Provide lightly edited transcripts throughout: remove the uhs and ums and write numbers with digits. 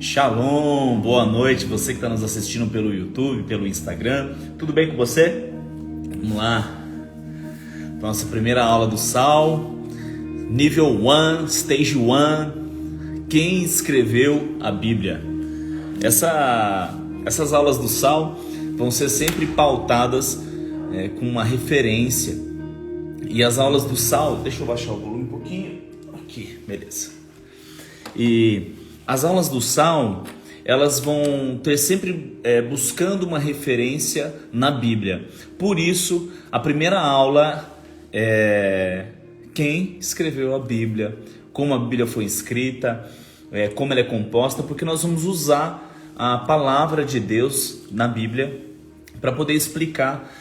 Shalom, boa noite, você que está nos assistindo pelo YouTube, pelo Instagram, tudo bem com você? Vamos lá, nossa primeira aula do Sal, nível 1, stage 1, quem escreveu a Bíblia? Essas aulas do Sal vão ser sempre pautadas com uma referência, e as aulas do Sal, deixa eu baixar o volume um pouquinho, aqui, beleza, e as aulas do Sal, elas vão ter sempre buscando uma referência na Bíblia. Por isso, a primeira aula é quem escreveu a Bíblia, como a Bíblia foi escrita, como ela é composta, porque nós vamos usar a palavra de Deus na Bíblia para poder explicar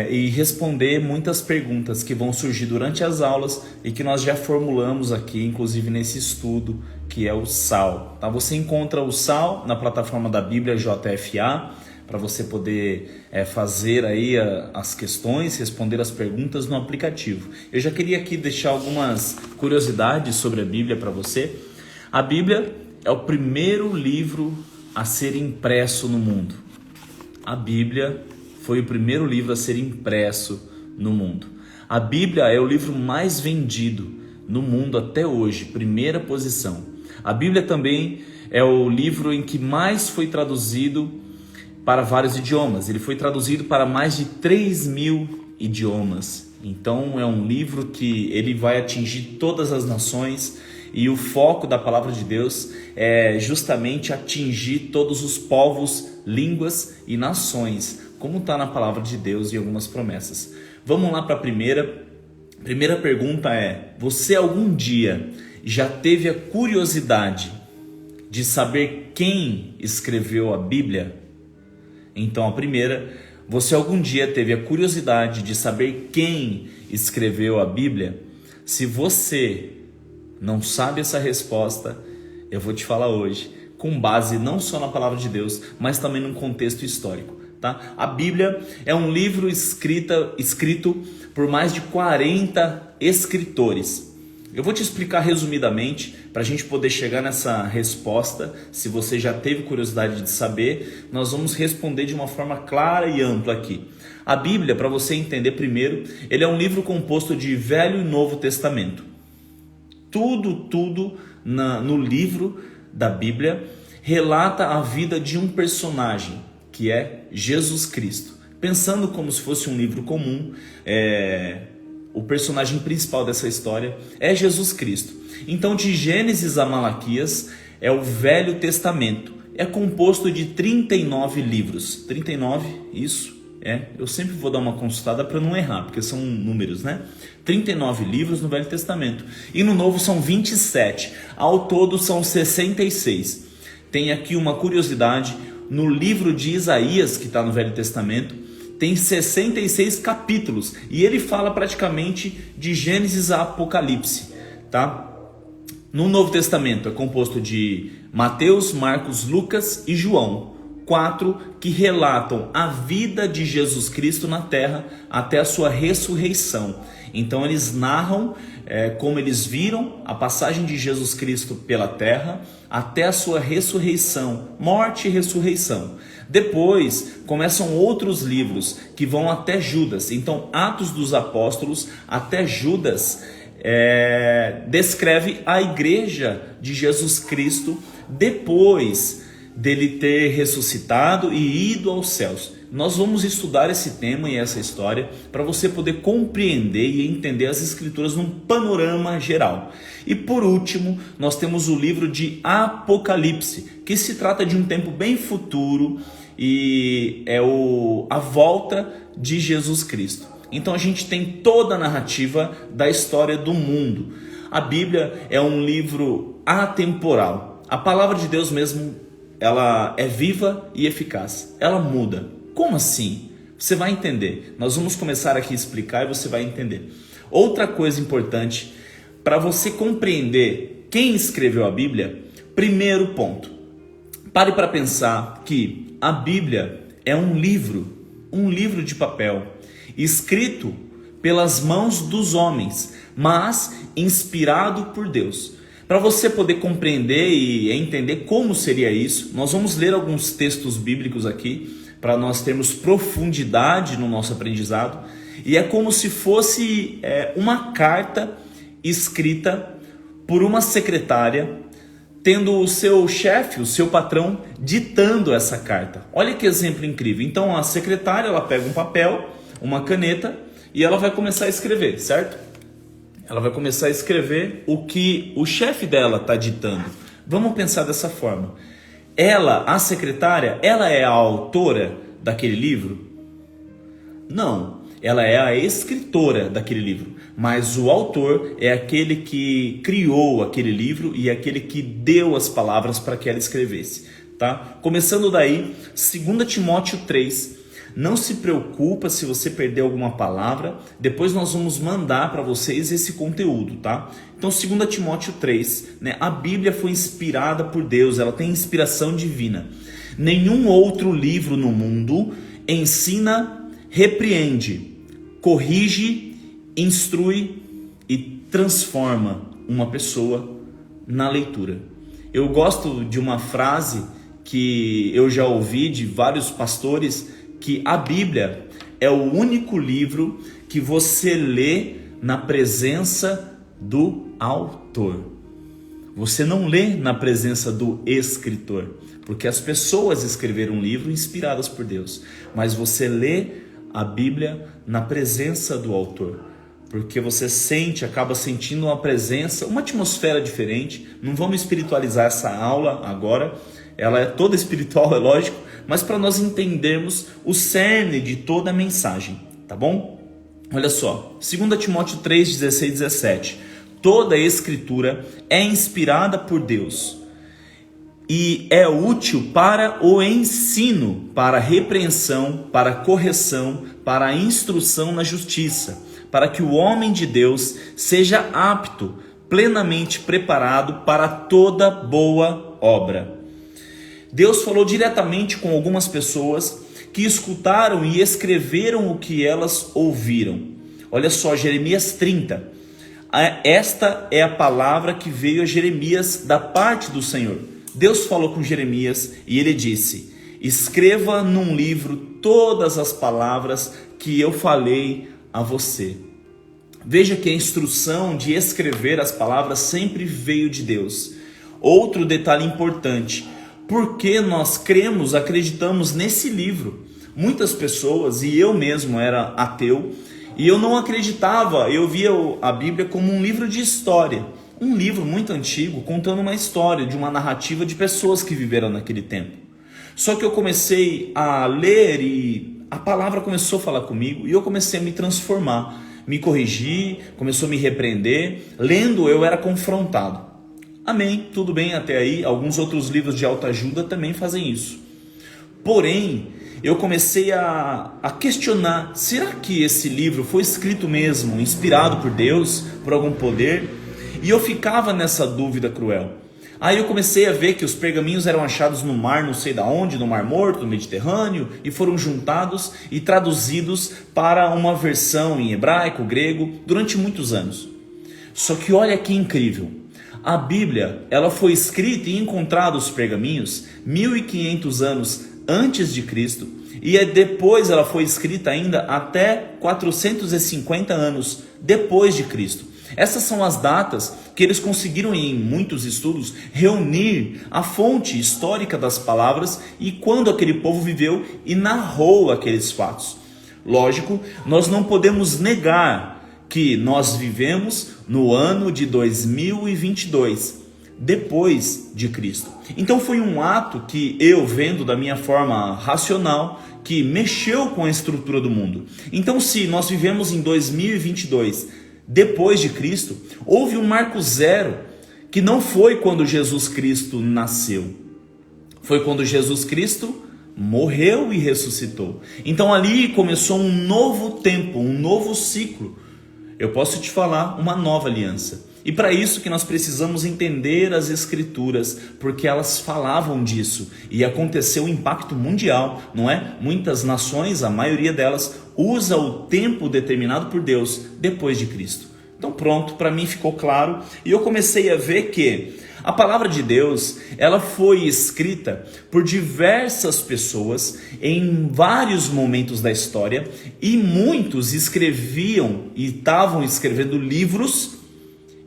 e responder muitas perguntas que vão surgir durante as aulas e que nós já formulamos aqui, inclusive nesse estudo, que é o SAL. Tá? Você encontra o SAL na plataforma da Bíblia JFA, para você poder fazer aí as questões, responder as perguntas no aplicativo. Eu já queria aqui deixar algumas curiosidades sobre a Bíblia para você. A Bíblia é o primeiro livro a ser impresso no mundo. A Bíblia foi o primeiro livro a ser impresso no mundo. A Bíblia é o livro mais vendido no mundo até hoje, primeira posição. A Bíblia também é o livro em que mais foi traduzido para vários idiomas. Ele foi traduzido para mais de 3.000 idiomas. Então é um livro que ele vai atingir todas as nações, e o foco da palavra de Deus é justamente atingir todos os povos, línguas e nações, como está na palavra de Deus e algumas promessas. Vamos lá para a primeira. Primeira pergunta é: você algum dia já teve a curiosidade de saber quem escreveu a Bíblia? Então a primeira, você algum dia teve a curiosidade de saber quem escreveu a Bíblia? Se você não sabe essa resposta, eu vou te falar hoje, com base não só na palavra de Deus, mas também num contexto histórico. Tá? A Bíblia é um livro escrito por mais de 40 escritores. Eu vou te explicar resumidamente para a gente poder chegar nessa resposta. Se você já teve curiosidade de saber, nós vamos responder de uma forma clara e ampla aqui. A Bíblia, para você entender primeiro, ele é um livro composto de Velho e Novo Testamento. Tudo no livro da Bíblia relata a vida de um personagem, que é Jesus Cristo. Pensando como se fosse um livro comum, o personagem principal dessa história é Jesus Cristo. Então, de Gênesis a Malaquias é o Velho Testamento. É composto de 39 livros. 39, isso. Eu sempre vou dar uma consultada para não errar, porque são números, né? 39 livros no Velho Testamento. E no Novo são 27. Ao todo são 66. Tem aqui uma curiosidade. No livro de Isaías, que está no Velho Testamento, tem 66 capítulos. E ele fala praticamente de Gênesis a Apocalipse. Tá? No Novo Testamento é composto de Mateus, Marcos, Lucas e João. 4 que relatam a vida de Jesus Cristo na terra até a sua ressurreição. Então eles narram como eles viram a passagem de Jesus Cristo pela terra até a sua ressurreição, morte e ressurreição. Depois começam outros livros que vão até Judas. Então Atos dos Apóstolos até Judas descreve a igreja de Jesus Cristo depois dele ter ressuscitado e ido aos céus. Nós vamos estudar esse tema e essa história para você poder compreender e entender as escrituras num panorama geral. E por último, nós temos o livro de Apocalipse, que se trata de um tempo bem futuro e é a volta de Jesus Cristo. Então a gente tem toda a narrativa da história do mundo. A Bíblia é um livro atemporal. A palavra de Deus mesmo, ela é viva e eficaz. Ela muda. Como assim? Você vai entender. Nós vamos começar aqui a explicar e você vai entender. Outra coisa importante, para você compreender quem escreveu a Bíblia, primeiro ponto. Pare para pensar que a Bíblia é um livro de papel, escrito pelas mãos dos homens, mas inspirado por Deus. Para você poder compreender e entender como seria isso, nós vamos ler alguns textos bíblicos aqui, para nós termos profundidade no nosso aprendizado. E é como se fosse uma carta escrita por uma secretária, tendo o seu chefe, o seu patrão, ditando essa carta. Olha que exemplo incrível. Então a secretária, ela pega um papel, uma caneta, e ela vai começar a escrever, certo? Ela vai começar a escrever o que o chefe dela está ditando. Vamos pensar dessa forma. Ela, a secretária, ela é a autora daquele livro? Não, ela é a escritora daquele livro. Mas o autor é aquele que criou aquele livro e aquele que deu as palavras para que ela escrevesse. Tá? Começando daí, 2 Timóteo 3. Não se preocupa se você perder alguma palavra, depois nós vamos mandar para vocês esse conteúdo, tá? Então 2 Timóteo 3, né? A Bíblia foi inspirada por Deus, ela tem inspiração divina. Nenhum outro livro no mundo ensina, repreende, corrige, instrui e transforma uma pessoa na leitura. Eu gosto de uma frase que eu já ouvi de vários pastores, que a Bíblia é o único livro que você lê na presença do autor. Você não lê na presença do escritor, porque as pessoas escreveram um livro inspiradas por Deus, mas você lê a Bíblia na presença do autor, porque você acaba sentindo uma presença, uma atmosfera diferente. Não vamos espiritualizar essa aula agora, ela é toda espiritual, é lógico, mas para nós entendermos o cerne de toda a mensagem, tá bom? Olha só, 2 Timóteo 3, 16 e 17. Toda a escritura é inspirada por Deus e é útil para o ensino, para a repreensão, para a correção, para a instrução na justiça, para que o homem de Deus seja apto, plenamente preparado para toda boa obra. Deus falou diretamente com algumas pessoas que escutaram e escreveram o que elas ouviram. Olha só, Jeremias 30. Esta é a palavra que veio a Jeremias da parte do Senhor. Deus falou com Jeremias e ele disse: escreva num livro todas as palavras que eu falei a você. Veja que a instrução de escrever as palavras sempre veio de Deus. Outro detalhe importante: porque nós acreditamos nesse livro. Muitas pessoas, e eu mesmo era ateu, e eu não acreditava, eu via a Bíblia como um livro de história. Um livro muito antigo, contando uma história de uma narrativa de pessoas que viveram naquele tempo. Só que eu comecei a ler e a palavra começou a falar comigo, e eu comecei a me transformar, me corrigir, começou a me repreender. Lendo, eu era confrontado. Amém, tudo bem até aí. Alguns outros livros de autoajuda também fazem isso. Porém, eu comecei a questionar: será que esse livro foi escrito mesmo, inspirado por Deus, por algum poder? E eu ficava nessa dúvida cruel. Aí eu comecei a ver que os pergaminhos eram achados no mar, não sei da onde, no Mar Morto, no Mediterrâneo, e foram juntados e traduzidos para uma versão em hebraico, grego, durante muitos anos. Só que olha que incrível. A Bíblia, ela foi escrita e encontrada os pergaminhos 1500 anos antes de Cristo, e depois ela foi escrita ainda até 450 anos depois de Cristo. Essas são as datas que eles conseguiram, em muitos estudos, reunir a fonte histórica das palavras e quando aquele povo viveu e narrou aqueles fatos. Lógico, nós não podemos negar que nós vivemos no ano de 2022, depois de Cristo. Então foi um ato que eu, vendo da minha forma racional, que mexeu com a estrutura do mundo. Então, se nós vivemos em 2022, depois de Cristo, houve um marco zero, que não foi quando Jesus Cristo nasceu, foi quando Jesus Cristo morreu e ressuscitou. Então ali começou um novo tempo, um novo ciclo. Eu posso te falar, uma nova aliança. E para isso que nós precisamos entender as Escrituras, porque elas falavam disso. E aconteceu um impacto mundial, não é? Muitas nações, a maioria delas, usa o tempo determinado por Deus depois de Cristo. Então pronto, para mim ficou claro e eu comecei a ver que a palavra de Deus, ela foi escrita por diversas pessoas em vários momentos da história e muitos escreviam e estavam escrevendo livros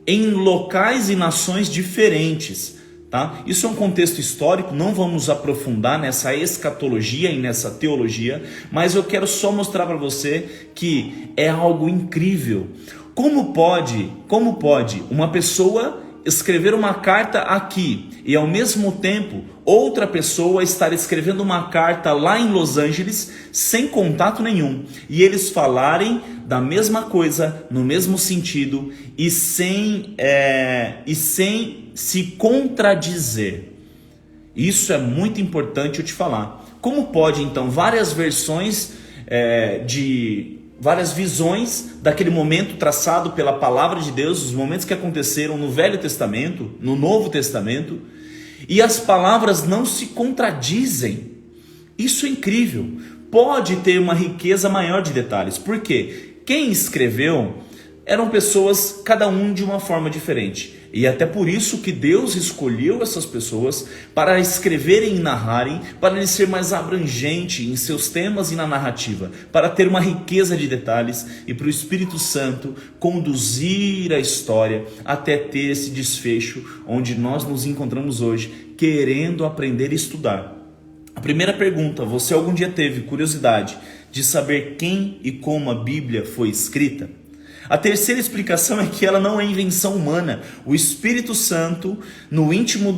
em locais e nações diferentes. Tá? Isso é um contexto histórico, não vamos aprofundar nessa escatologia e nessa teologia, mas eu quero só mostrar para você que é algo incrível. Como pode uma pessoa escrever uma carta aqui e ao mesmo tempo outra pessoa estar escrevendo uma carta lá em Los Angeles sem contato nenhum e eles falarem da mesma coisa, no mesmo sentido e sem se contradizer? Isso é muito importante eu te falar. Como pode então várias versões várias visões daquele momento traçado pela palavra de Deus, os momentos que aconteceram no Velho Testamento, no Novo Testamento, e as palavras não se contradizem? Isso é incrível. Pode ter uma riqueza maior de detalhes, porque quem escreveu eram pessoas, cada um de uma forma diferente. E até por isso que Deus escolheu essas pessoas para escreverem e narrarem, para ele ser mais abrangente em seus temas e na narrativa, para ter uma riqueza de detalhes e para o Espírito Santo conduzir a história até ter esse desfecho onde nós nos encontramos hoje, querendo aprender e estudar. A primeira pergunta: você algum dia teve curiosidade de saber quem e como a Bíblia foi escrita? A terceira explicação é que ela não é invenção humana. O Espírito Santo, no íntimo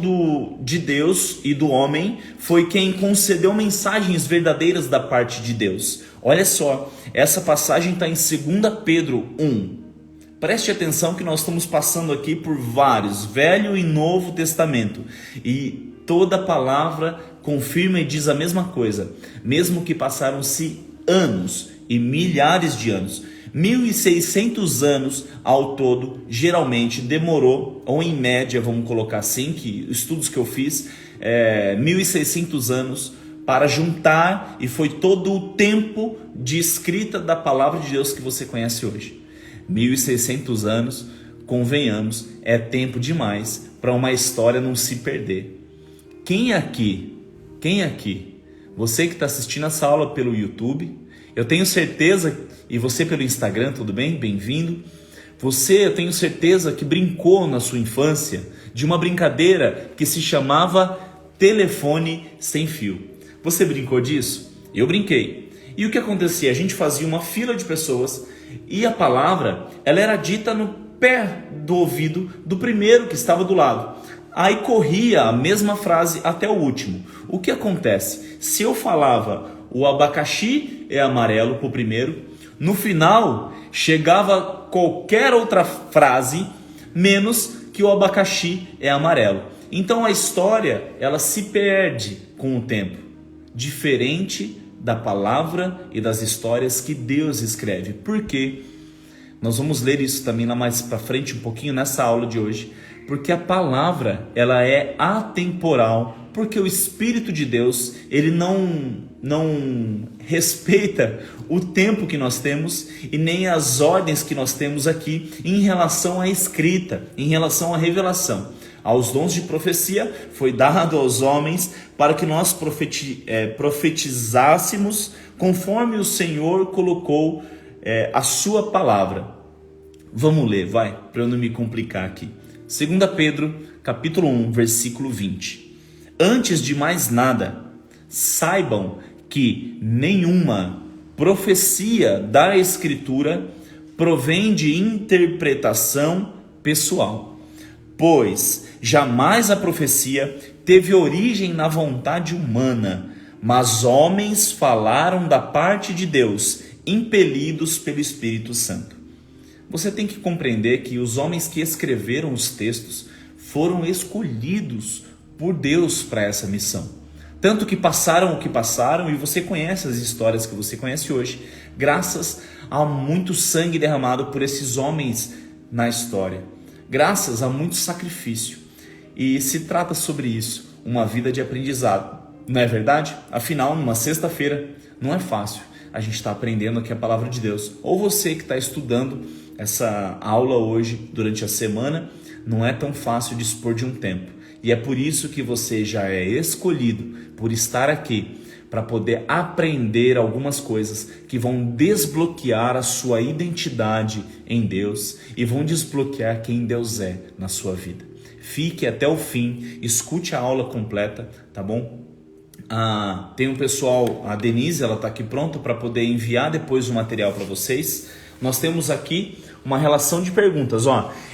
de Deus e do homem, foi quem concedeu mensagens verdadeiras da parte de Deus. Olha só, essa passagem está em 2 Pedro 1. Preste atenção que nós estamos passando aqui por vários, Velho e Novo Testamento. E toda palavra confirma e diz a mesma coisa, mesmo que passaram-se anos e milhares de anos. 1.600 anos ao todo, geralmente demorou, ou em média, vamos colocar assim, que estudos que eu fiz, 1.600 anos para juntar, e foi todo o tempo de escrita da palavra de Deus que você conhece hoje. 1.600 anos, convenhamos, é tempo demais para uma história não se perder. Quem aqui, você que está assistindo essa aula pelo YouTube, eu tenho certeza, e você pelo Instagram, tudo bem? Bem-vindo. Você, eu tenho certeza que brincou na sua infância de uma brincadeira que se chamava telefone sem fio. Você brincou disso? Eu brinquei. E o que acontecia? A gente fazia uma fila de pessoas e a palavra, ela era dita no pé do ouvido do primeiro que estava do lado. Aí corria a mesma frase até o último. O que acontece? Se eu falava o abacaxi é amarelo para o primeiro, no final chegava qualquer outra frase menos que o abacaxi é amarelo. Então a história, ela se perde com o tempo, diferente da palavra e das histórias que Deus escreve. Por quê? Nós vamos ler isso também lá mais para frente um pouquinho nessa aula de hoje, porque a palavra, ela é atemporal, porque o Espírito de Deus, ele não respeita o tempo que nós temos e nem as ordens que nós temos aqui em relação à escrita, em relação à revelação. Aos dons de profecia foi dado aos homens para que nós profetizássemos conforme o Senhor colocou a sua palavra. Vamos ler, vai, para eu não me complicar aqui. 2 Pedro, capítulo 1, versículo 20. Antes de mais nada, saibam que nenhuma profecia da Escritura provém de interpretação pessoal, pois jamais a profecia teve origem na vontade humana, mas homens falaram da parte de Deus, impelidos pelo Espírito Santo. Você tem que compreender que os homens que escreveram os textos foram escolhidos por Deus para essa missão. Tanto que passaram o que passaram, e você conhece as histórias que você conhece hoje, graças a muito sangue derramado por esses homens na história, graças a muito sacrifício. E se trata sobre isso, uma vida de aprendizado, não é verdade? Afinal, numa sexta-feira, não é fácil. A gente está aprendendo aqui a palavra de Deus. Ou você que está estudando essa aula hoje durante a semana, não é tão fácil dispor de um tempo. E é por isso que você já é escolhido por estar aqui, para poder aprender algumas coisas que vão desbloquear a sua identidade em Deus e vão desbloquear quem Deus é na sua vida. Fique até o fim, escute a aula completa, tá bom? Tem um pessoal, a Denise, ela está aqui pronta para poder enviar depois o material para vocês. Nós temos aqui uma relação de perguntas.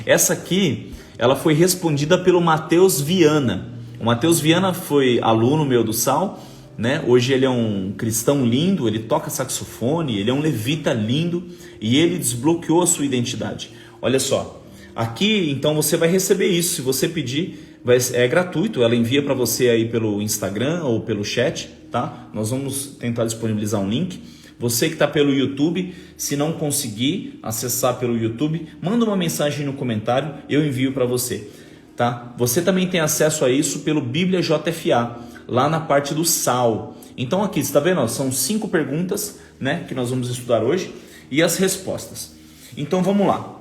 Essa aqui, ela foi respondida pelo Matheus Viana. O Matheus Viana foi aluno meu do Sal, né? Hoje ele é um cristão lindo, ele toca saxofone, ele é um levita lindo e ele desbloqueou a sua identidade. Olha só, aqui então você vai receber isso, se você pedir, é gratuito, ela envia para você aí pelo Instagram ou pelo chat, tá? Nós vamos tentar disponibilizar um link. Você que está pelo YouTube, se não conseguir acessar pelo YouTube, manda uma mensagem no comentário, eu envio para você, tá? Você também tem acesso a isso pelo Bíblia JFA, lá na parte do Sal. Então aqui, você está vendo? São 5 perguntas, né, que nós vamos estudar hoje e as respostas. Então vamos lá.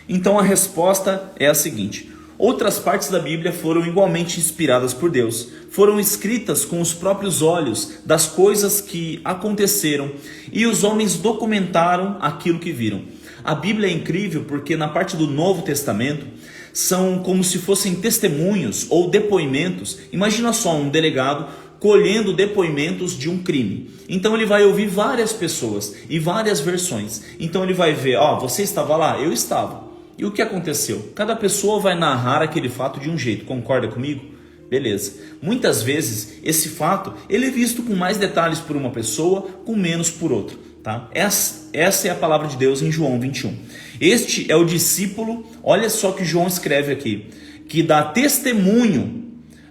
Então a resposta é a seguinte: outras partes da Bíblia foram igualmente inspiradas por Deus, foram escritas com os próprios olhos das coisas que aconteceram e os homens documentaram aquilo que viram. A Bíblia é incrível porque na parte do Novo Testamento são como se fossem testemunhos ou depoimentos. Imagina só um delegado colhendo depoimentos de um crime. Então ele vai ouvir várias pessoas e várias versões. Então ele vai ver, você estava lá? Eu estava. E o que aconteceu? Cada pessoa vai narrar aquele fato de um jeito, concorda comigo? Beleza. Muitas vezes esse fato ele é visto com mais detalhes por uma pessoa, com menos por outra. Tá? Essa é a palavra de Deus em João 21. Este é o discípulo, olha só que João escreve aqui, que dá testemunho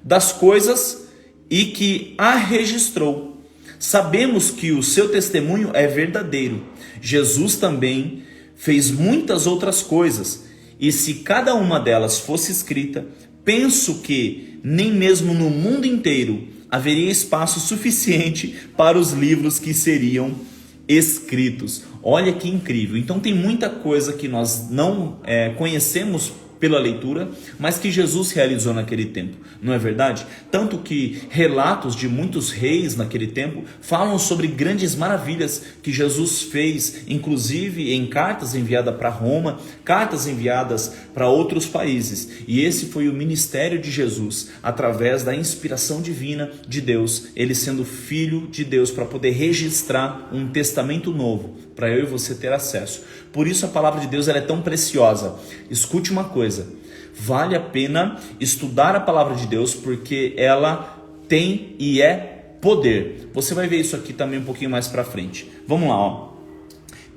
das coisas e que a registrou. Sabemos que o seu testemunho é verdadeiro. Jesus também fez muitas outras coisas, e se cada uma delas fosse escrita, penso que nem mesmo no mundo inteiro haveria espaço suficiente para os livros que seriam escritos. Olha que incrível. Então tem muita coisa que nós não conhecemos pela leitura, mas que Jesus realizou naquele tempo, não é verdade? Tanto que relatos de muitos reis naquele tempo falam sobre grandes maravilhas que Jesus fez, inclusive em cartas enviadas para Roma, cartas enviadas para outros países. E esse foi o ministério de Jesus, através da inspiração divina de Deus, ele sendo filho de Deus, para poder registrar um testamento novo, para eu e você ter acesso. Por isso a palavra de Deus ela é tão preciosa. Escute uma coisa, vale a pena estudar a palavra de Deus, porque ela tem e é poder. Você vai ver isso aqui também um pouquinho mais para frente. Vamos lá,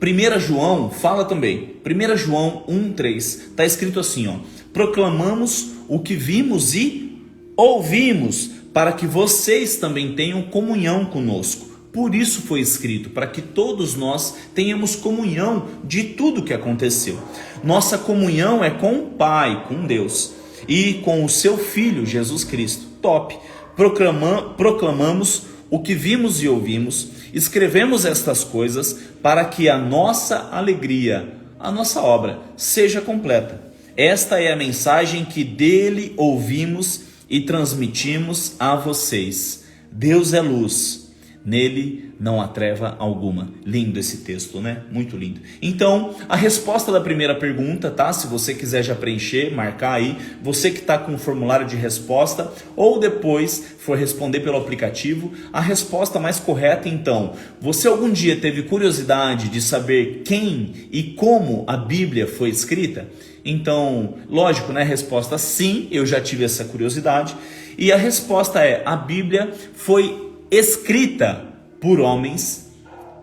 1 João fala também, 1 João 1,3, está escrito assim, proclamamos o que vimos e ouvimos, para que vocês também tenham comunhão conosco. Por isso foi escrito, para que todos nós tenhamos comunhão de tudo que aconteceu. Nossa comunhão é com o Pai, com Deus, e com o seu Filho, Jesus Cristo. Top! Proclamamos o que vimos e ouvimos, escrevemos estas coisas para que a nossa alegria, a nossa obra, seja completa. Esta é a mensagem que dele ouvimos e transmitimos a vocês. Deus é luz. Nele não há treva alguma. Lindo esse texto, né? Muito lindo. Então, a resposta da primeira pergunta, tá? Se você quiser já preencher, marcar aí, você que está com o formulário de resposta, ou depois for responder pelo aplicativo, a resposta mais correta, então, você algum dia teve curiosidade de saber quem e como a Bíblia foi escrita? Então, lógico, né? Resposta sim, eu já tive essa curiosidade. E a resposta é, a Bíblia foi escrita por homens,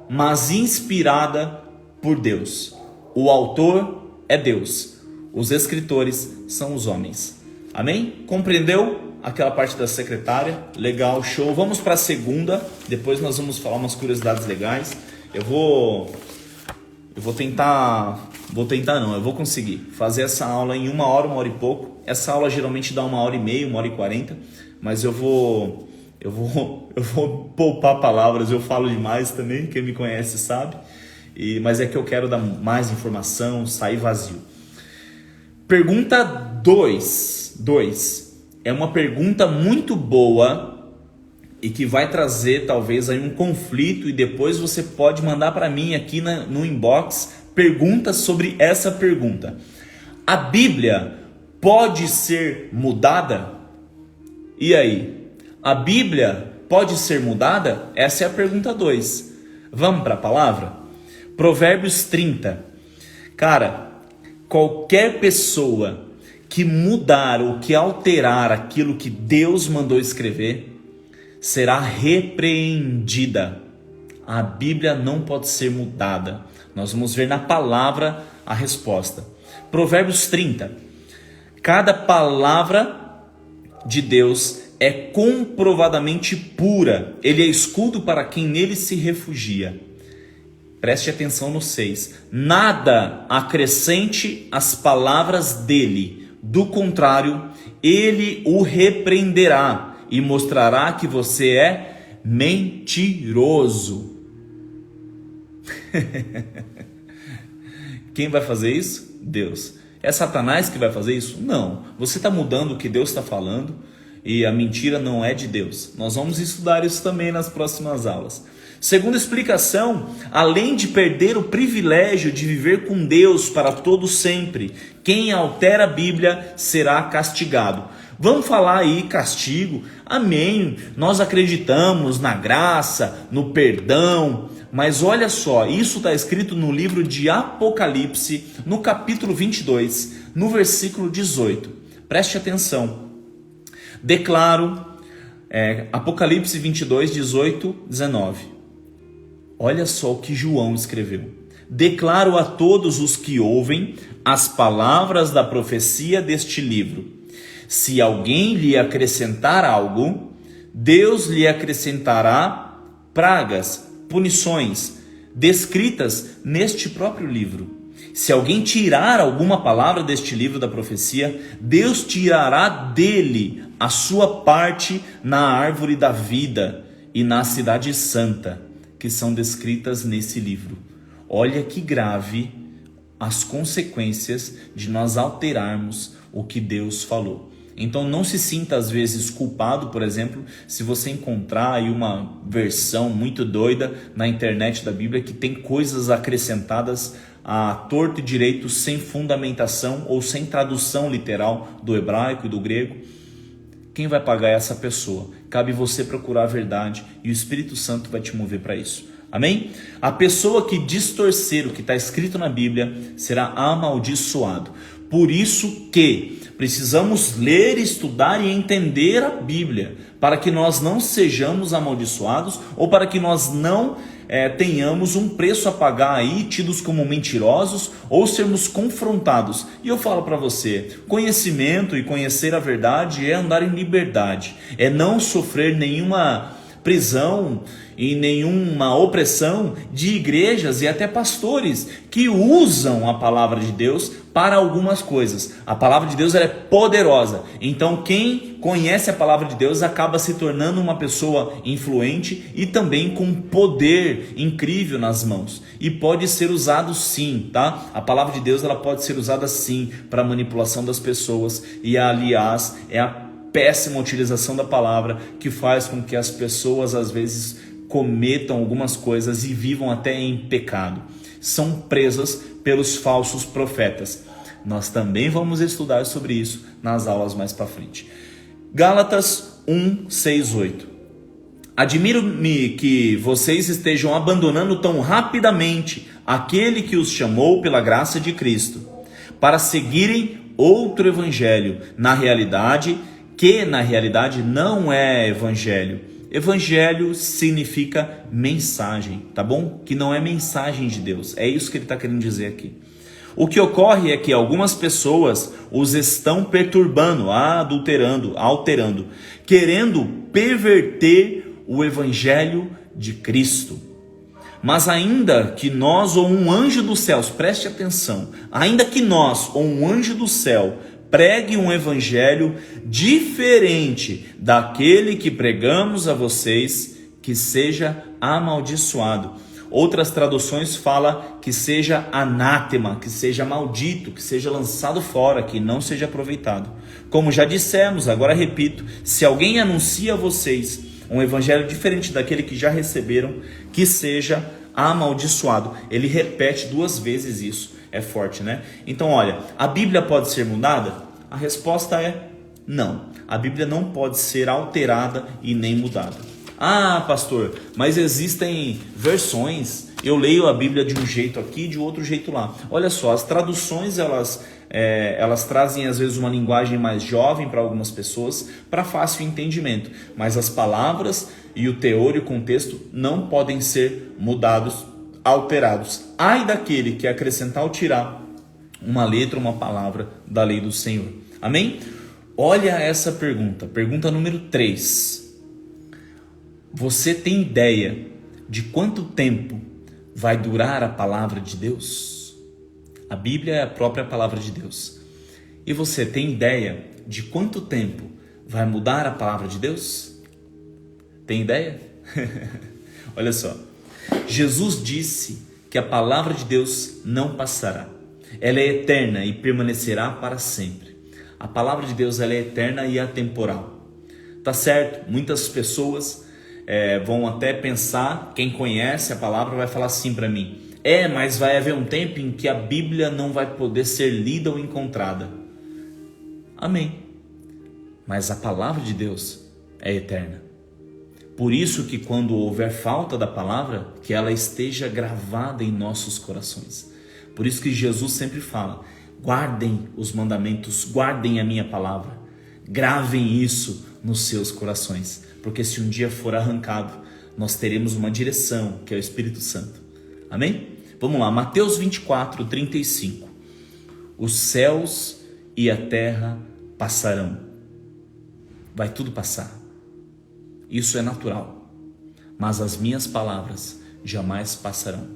mas inspirada por Deus. O autor é Deus, os escritores são os homens. Amém? Compreendeu aquela parte da secretária? Legal, show. Vamos para a segunda, depois nós vamos falar umas curiosidades legais. Eu vou conseguir fazer essa aula em 1 hora, 1 hora e pouco. Essa aula geralmente dá 1h30, 1h40, mas eu vou poupar palavras, eu falo demais também, quem me conhece sabe. Mas é que eu quero dar mais informação, sair vazio. Pergunta 2. É uma pergunta muito boa e que vai trazer talvez aí um conflito, e depois você pode mandar para mim aqui no inbox perguntas sobre essa pergunta. A Bíblia pode ser mudada? E aí? A Bíblia pode ser mudada? Essa é a pergunta 2. Vamos para a palavra? Provérbios 30. Cara, qualquer pessoa que mudar ou que alterar aquilo que Deus mandou escrever será repreendida. A Bíblia não pode ser mudada. Nós vamos ver na palavra a resposta. Provérbios 30. Cada palavra de Deus é comprovadamente pura. Ele é escudo para quem nele se refugia. Preste atenção no 6. Nada acrescente às palavras dele. Do contrário, ele o repreenderá e mostrará que você é mentiroso. Quem vai fazer isso? Deus. É Satanás que vai fazer isso? Não. Você está mudando o que Deus está falando e a mentira não é de Deus. Nós vamos estudar isso também nas próximas aulas. Segunda explicação, além de perder o privilégio de viver com Deus para todo sempre, quem altera a Bíblia será castigado. Vamos falar aí castigo? Amém. Nós acreditamos na graça, no perdão, mas olha só, isso está escrito no livro de Apocalipse, no capítulo 22, no versículo 18. Preste atenção. Declaro, Apocalipse 22, 18, 19. Olha só o que João escreveu. Declaro a todos os que ouvem as palavras da profecia deste livro. Se alguém lhe acrescentar algo, Deus lhe acrescentará pragas, punições, descritas neste próprio livro. Se alguém tirar alguma palavra deste livro da profecia, Deus tirará dele a sua parte na árvore da vida e na cidade santa, que são descritas nesse livro. Olha que grave as consequências de nós alterarmos o que Deus falou. Então não se sinta às vezes culpado, por exemplo, se você encontrar aí uma versão muito doida na internet da Bíblia que tem coisas acrescentadas a torto e direito, sem fundamentação ou sem tradução literal do hebraico e do grego. Quem vai pagar é essa pessoa. Cabe você procurar a verdade e o Espírito Santo vai te mover para isso. Amém? A pessoa que distorcer o que está escrito na Bíblia será amaldiçoado. Por isso que precisamos ler, estudar e entender a Bíblia, para que nós não sejamos amaldiçoados ou para que nós não tenhamos um preço a pagar aí, tidos como mentirosos ou sermos confrontados. E eu falo para você, conhecimento e conhecer a verdade é andar em liberdade, é não sofrer nenhuma prisão e nenhuma opressão de igrejas e até pastores que usam a palavra de Deus para algumas coisas. A palavra de Deus ela é poderosa, então quem conhece a palavra de Deus acaba se tornando uma pessoa influente e também com poder incrível nas mãos, e pode ser usado sim, tá? A palavra de Deus ela pode ser usada sim para manipulação das pessoas, e aliás é a péssima utilização da palavra que faz com que as pessoas às vezes cometam algumas coisas e vivam até em pecado. São presas pelos falsos profetas. Nós também vamos estudar sobre isso nas aulas mais para frente. Gálatas 1, 6, 8. Admiro-me que vocês estejam abandonando tão rapidamente aquele que os chamou pela graça de Cristo, para seguirem outro evangelho, que na realidade não é evangelho. Evangelho significa mensagem, tá bom? Que não é mensagem de Deus. É isso que ele está querendo dizer aqui. O que ocorre é que algumas pessoas os estão perturbando, alterando, querendo perverter o evangelho de Cristo. Mas ainda que nós ou um anjo dos céus, preste atenção, ainda que nós ou um anjo do céu pregue um evangelho diferente daquele que pregamos a vocês, que seja amaldiçoado. Outras traduções falam que seja anátema, que seja maldito, que seja lançado fora, que não seja aproveitado. Como já dissemos, agora repito, se alguém anuncia a vocês um evangelho diferente daquele que já receberam, que seja amaldiçoado. Ele repete 2 vezes isso. É forte, né? Então, olha, a Bíblia pode ser mudada? A resposta é não. A Bíblia não pode ser alterada e nem mudada. Ah, pastor, mas existem versões. Eu leio a Bíblia de um jeito aqui e de outro jeito lá. Olha só, as traduções elas trazem às vezes uma linguagem mais jovem para algumas pessoas, para fácil entendimento. Mas as palavras e o teor e o contexto não podem ser mudados, alterados. Ai daquele que acrescentar ou tirar uma letra, uma palavra da lei do Senhor. Amém? Olha essa pergunta número 3. Você tem ideia de quanto tempo vai durar a palavra de Deus? A Bíblia é a própria palavra de Deus. E você tem ideia de quanto tempo vai mudar a palavra de Deus? Tem ideia? Olha só. Jesus disse que a palavra de Deus não passará. Ela é eterna e permanecerá para sempre. A palavra de Deus ela é eterna e atemporal. Tá certo? Muitas pessoas vão até pensar, quem conhece a palavra vai falar assim para mim: mas vai haver um tempo em que a Bíblia não vai poder ser lida ou encontrada. Amém. Mas a palavra de Deus é eterna. Por isso que quando houver falta da palavra, que ela esteja gravada em nossos corações. Por isso que Jesus sempre fala: guardem os mandamentos, guardem a minha palavra. Gravem isso nos seus corações. Porque se um dia for arrancado, nós teremos uma direção, que é o Espírito Santo. Amém? Vamos lá, Mateus 24, 35. Os céus e a terra passarão. Vai tudo passar. Isso é natural, mas as minhas palavras jamais passarão.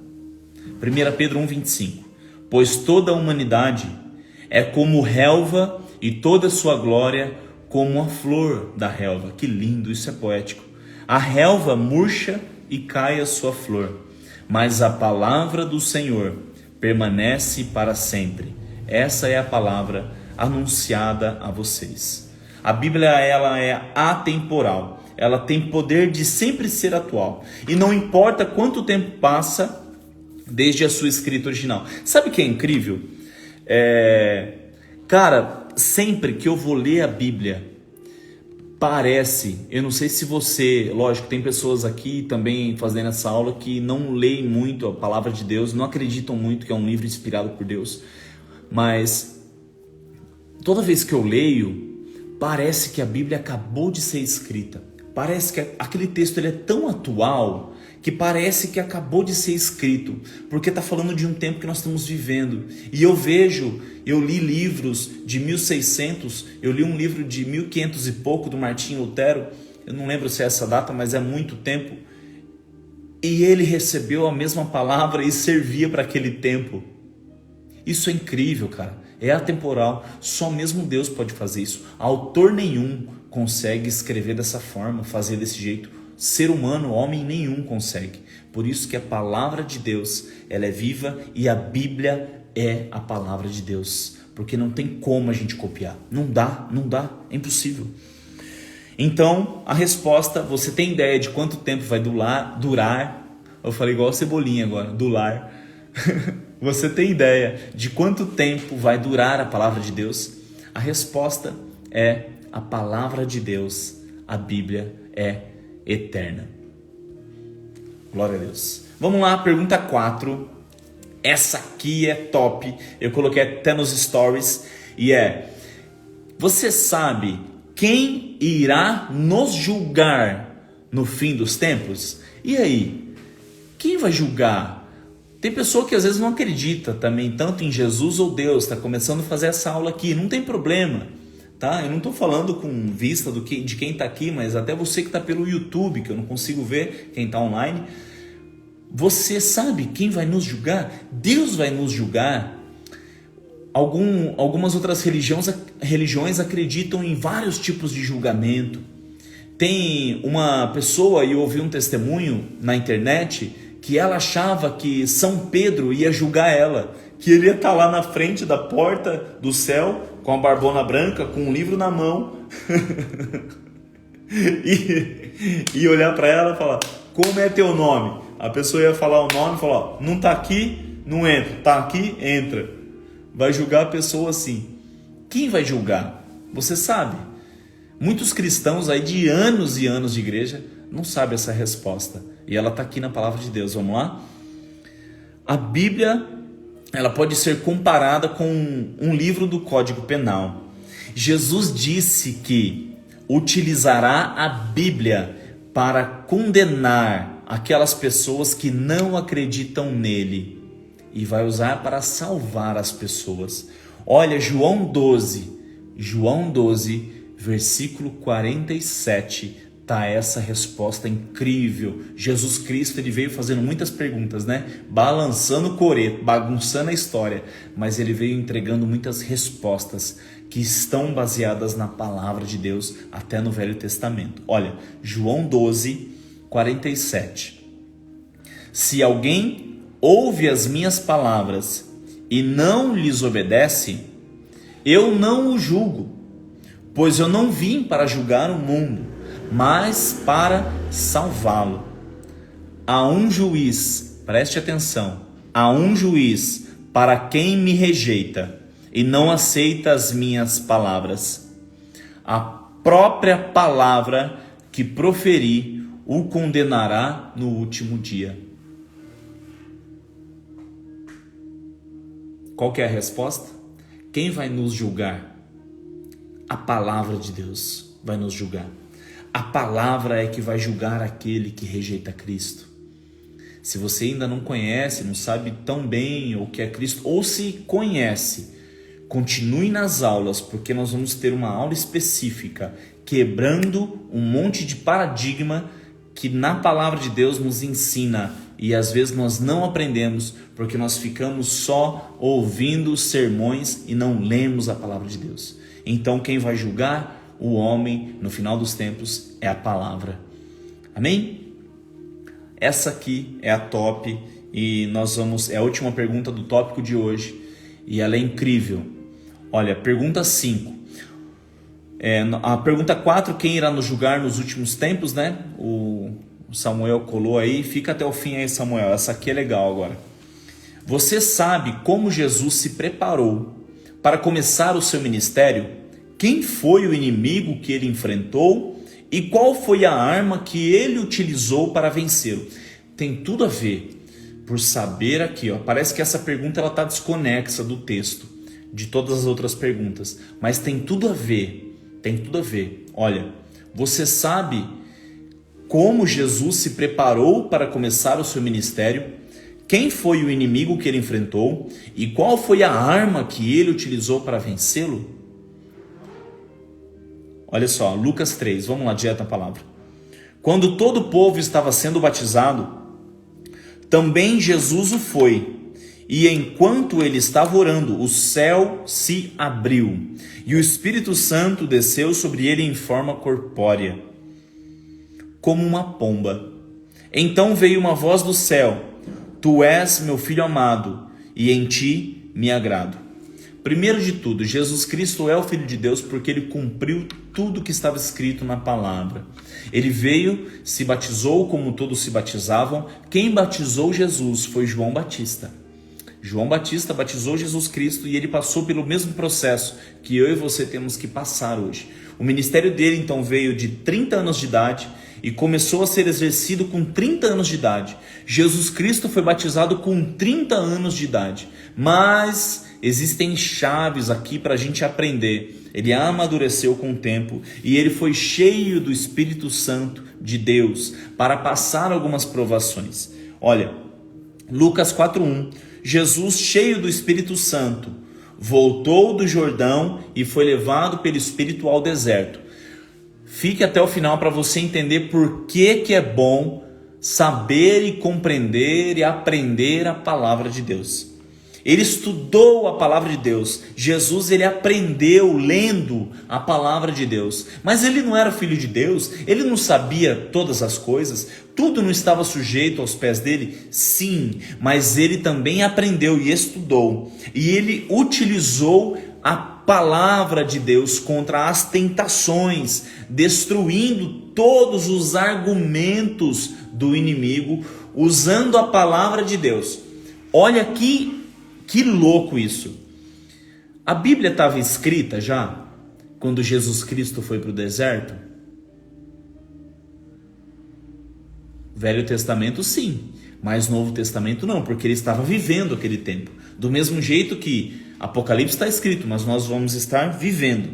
1 Pedro 1,25. Pois toda a humanidade é como relva e toda a sua glória como a flor da relva. Que lindo, isso é poético. A relva murcha e cai a sua flor, mas a palavra do Senhor permanece para sempre. Essa é a palavra anunciada a vocês. A Bíblia ela é atemporal. Ela tem poder de sempre ser atual. E não importa quanto tempo passa desde a sua escrita original. Sabe o que é incrível? Cara, sempre que eu vou ler a Bíblia, parece, eu não sei se você, lógico, tem pessoas aqui também fazendo essa aula que não leem muito a palavra de Deus, não acreditam muito que é um livro inspirado por Deus. Mas toda vez que eu leio, parece que a Bíblia acabou de ser escrita. Parece que aquele texto ele é tão atual que parece que acabou de ser escrito, porque está falando de um tempo que nós estamos vivendo. E eu li livros de 1600, eu li um livro de 1500 e pouco do Martinho Lutero, eu não lembro se é essa data, mas é muito tempo. E ele recebeu a mesma palavra e servia para aquele tempo. Isso é incrível, cara. É atemporal. Só mesmo Deus pode fazer isso. Autor nenhum consegue escrever dessa forma, fazer desse jeito. Ser humano, homem nenhum consegue. Por isso que a palavra de Deus, ela é viva e a Bíblia é a palavra de Deus. Porque não tem como a gente copiar. Não dá, é impossível. Então, a resposta, você tem ideia de quanto tempo vai durar? Eu falei igual a Cebolinha agora, durar. Você tem ideia de quanto tempo vai durar a palavra de Deus? A resposta é a palavra de Deus, a Bíblia é eterna. Glória a Deus. Vamos lá, pergunta 4. Essa aqui é top. Eu coloquei até nos stories. E você sabe quem irá nos julgar no fim dos tempos? E aí? Quem vai julgar? Tem pessoa que às vezes não acredita também tanto em Jesus ou Deus. Está começando a fazer essa aula aqui. Não tem problema. Tá? Eu não estou falando com vista de quem está aqui, mas até você que está pelo YouTube, que eu não consigo ver quem está online. Você sabe quem vai nos julgar? Deus vai nos julgar. Algumas outras religiões acreditam em vários tipos de julgamento. Tem uma pessoa, e eu ouvi um testemunho na internet, que ela achava que São Pedro ia julgar ela, que ele ia estar lá na frente da porta do céu, com a barbona branca, com um livro na mão, e olhar para ela e falar: como é teu nome? A pessoa ia falar o nome e falar: ó, não está aqui, não entra, está aqui, entra. Vai julgar a pessoa assim. Quem vai julgar? Você sabe. Muitos cristãos aí de anos e anos de igreja não sabem essa resposta. E ela está aqui na palavra de Deus. Vamos lá? A Bíblia, ela pode ser comparada com um livro do Código Penal. Jesus disse que utilizará a Bíblia para condenar aquelas pessoas que não acreditam nele e vai usar para salvar as pessoas. Olha, João 12, versículo 47, tá essa resposta incrível. Jesus Cristo, ele veio fazendo muitas perguntas, né? Balançando o coreto, bagunçando a história, mas ele veio entregando muitas respostas que estão baseadas na palavra de Deus, até no Velho Testamento. Olha, João 12, 47. Se alguém ouve as minhas palavras e não lhes obedece, eu não o julgo, pois eu não vim para julgar o mundo, mas para salvá-lo. Há um juiz, preste atenção, há um juiz para quem me rejeita e não aceita as minhas palavras. A própria palavra que proferi o condenará no último dia. Qual que é a resposta? Quem vai nos julgar? A palavra de Deus vai nos julgar. A palavra é que vai julgar aquele que rejeita Cristo. Se você ainda não conhece, não sabe tão bem o que é Cristo, ou se conhece, continue nas aulas, porque nós vamos ter uma aula específica, quebrando um monte de paradigma que na palavra de Deus nos ensina. E às vezes nós não aprendemos, porque nós ficamos só ouvindo sermões e não lemos a palavra de Deus. Então quem vai julgar o homem no final dos tempos é a palavra. Amém? Essa aqui é a top e é a última pergunta do tópico de hoje e ela é incrível. Olha, pergunta 5. A pergunta 4, quem irá nos julgar nos últimos tempos, né? O Samuel colou aí, fica até o fim aí, Samuel. Essa aqui é legal agora. Você sabe como Jesus se preparou para começar o seu ministério? Quem foi o inimigo que ele enfrentou e qual foi a arma que ele utilizou para vencê-lo? Tem tudo a ver, por saber aqui, ó, parece que essa pergunta ela está desconexa do texto, de todas as outras perguntas, mas tem tudo a ver, Olha, você sabe como Jesus se preparou para começar o seu ministério? Quem foi o inimigo que ele enfrentou e qual foi a arma que ele utilizou para vencê-lo? Olha só, Lucas 3, vamos lá direto na palavra. Quando todo o povo estava sendo batizado, também Jesus o foi. E enquanto ele estava orando, o céu se abriu e o Espírito Santo desceu sobre ele em forma corpórea, como uma pomba. Então veio uma voz do céu: Tu és meu filho amado, e em ti me agrado. Primeiro de tudo, Jesus Cristo é o Filho de Deus porque ele cumpriu tudo que estava escrito na palavra. Ele veio, se batizou como todos se batizavam. Quem batizou Jesus foi João Batista. João Batista batizou Jesus Cristo e ele passou pelo mesmo processo que eu e você temos que passar hoje. O ministério dele então veio de 30 anos de idade e começou a ser exercido com 30 anos de idade. Jesus Cristo foi batizado com 30 anos de idade, mas existem chaves aqui para a gente aprender. Ele amadureceu com o tempo e ele foi cheio do Espírito Santo de Deus para passar algumas provações. Olha, Lucas 4:1, Jesus cheio do Espírito Santo voltou do Jordão e foi levado pelo Espírito ao deserto. Fique até o final para você entender por que é bom saber e compreender e aprender a palavra de Deus. Ele estudou a palavra de Deus. Jesus, ele aprendeu lendo a palavra de Deus. Mas ele não era filho de Deus? Ele não sabia todas as coisas? Tudo não estava sujeito aos pés dele? Sim, mas ele também aprendeu e estudou. E ele utilizou a palavra de Deus contra as tentações, destruindo todos os argumentos do inimigo, usando a palavra de Deus. Olha que louco isso. A Bíblia estava escrita já quando Jesus Cristo foi para o deserto? Velho Testamento sim, mas Novo Testamento não, porque ele estava vivendo aquele tempo. Do mesmo jeito que Apocalipse está escrito, mas nós vamos estar vivendo.